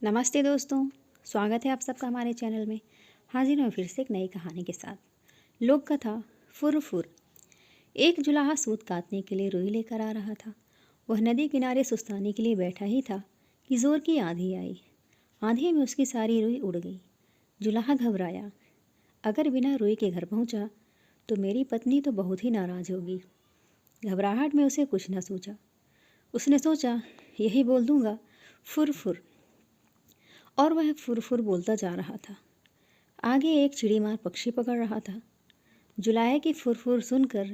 नमस्ते दोस्तों, स्वागत है आप सबका हमारे चैनल में। हाजिर हूँ फिर से एक नई कहानी के साथ। लोक कथा फुर फुर। एक जुलाहा सूत काटने के लिए रुई लेकर आ रहा था। वह नदी किनारे सुस्ताने के लिए बैठा ही था कि जोर की आंधी आई। आंधी में उसकी सारी रुई उड़ गई। जुलाहा घबराया। अगर बिना रुई के घर पहुँचा तो मेरी पत्नी तो बहुत ही नाराज़ होगी। घबराहट में उसे कुछ न सूझा। उसने सोचा, यही बोल दूंगा, फुर फुर। और वह फुर-फुर बोलता जा रहा था। आगे एक चिड़ीमार पक्षी पकड़ रहा था। जुलाहे की फुर-फुर सुनकर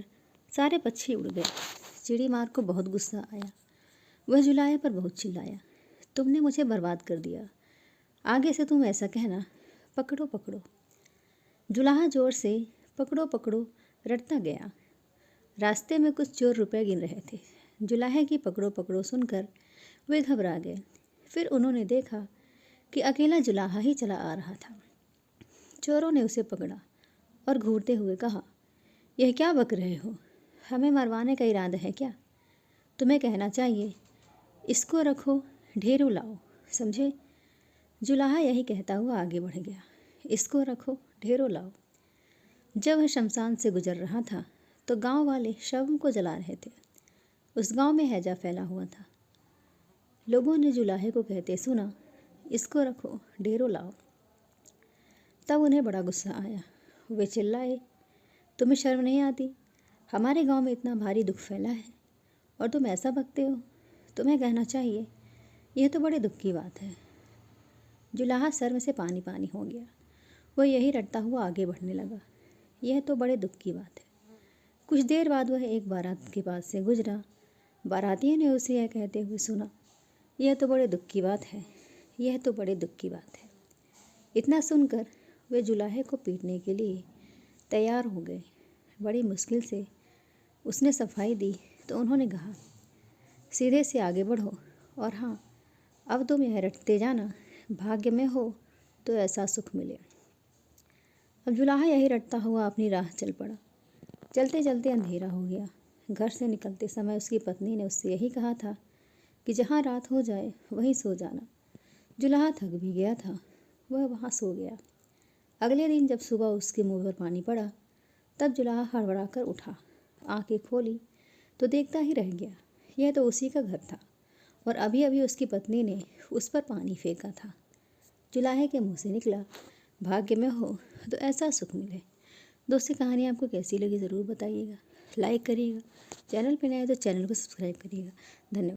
सारे पक्षी उड़ गए। चिड़ीमार को बहुत गुस्सा आया। वह जुलाहे पर बहुत चिल्लाया, तुमने मुझे बर्बाद कर दिया। आगे से तुम ऐसा कहना, पकड़ो पकड़ो। जुलाहा जोर से पकड़ो पकड़ो रटता गया। रास्ते में कुछ चोर रुपए गिन रहे थे। जुलाहे की पकड़ो पकड़ो सुनकर वे घबरा गए। फिर उन्होंने देखा कि अकेला जुलाहा ही चला आ रहा था। चोरों ने उसे पकड़ा और घूरते हुए कहा, यह क्या बक रहे हो? हमें मरवाने का इरादा है क्या? तुम्हें कहना चाहिए, इसको रखो, ढेरों लाओ, समझे? जुलाहा यही कहता हुआ आगे बढ़ गया। इसको रखो, ढेरों लाओ। जब वह शमशान से गुजर रहा था तो गांव वाले शवों को जला रहे थे। उस गांव में हैजा फैला हुआ था। लोगों ने जुलाहे को कहते सुना, इसको रखो, ढेरों लाओ। तब उन्हें बड़ा गुस्सा आया। वे चिल्लाए, तुम्हें शर्म नहीं आती? हमारे गांव में इतना भारी दुख फैला है और तुम ऐसा बकते हो? तुम्हें कहना चाहिए, यह तो बड़े दुख की बात है। जुलाहा सर में से पानी पानी हो गया। वह यही रटता हुआ आगे बढ़ने लगा, यह तो बड़े दुख की बात है। कुछ देर बाद वह एक बारात के पास से गुजरा। बारातियों ने उसे यह कहते हुए सुना, यह तो बड़े दुख की बात है, यह तो बड़े दुख की बात है। इतना सुनकर वे जुलाहे को पीटने के लिए तैयार हो गए। बड़ी मुश्किल से उसने सफाई दी तो उन्होंने कहा, सीधे से आगे बढ़ो और हाँ, अब तुम यह रटते जाना, भाग्य में हो तो ऐसा सुख मिले। अब जुलाहा यही रटता हुआ अपनी राह चल पड़ा। चलते चलते अंधेरा हो गया। घर से निकलते समय उसकी पत्नी ने उससे यही कहा था कि जहाँ रात हो जाए वहीं सो जाना। जुलाहा थक भी गया था, वह वहाँ सो गया। अगले दिन जब सुबह उसके मुंह पर पानी पड़ा तब जुलाहा हड़बड़ा कर उठा। आंखें खोली तो देखता ही रह गया, यह तो उसी का घर था और अभी अभी उसकी पत्नी ने उस पर पानी फेंका था। जुलाहे के मुंह से निकला, भाग्य में हो तो ऐसा सुख मिले। दोस्तों, कहानी आपको कैसी लगी ज़रूर बताइएगा। लाइक करिएगा, चैनल पर नए तो चैनल को सब्सक्राइब करिएगा। धन्यवाद।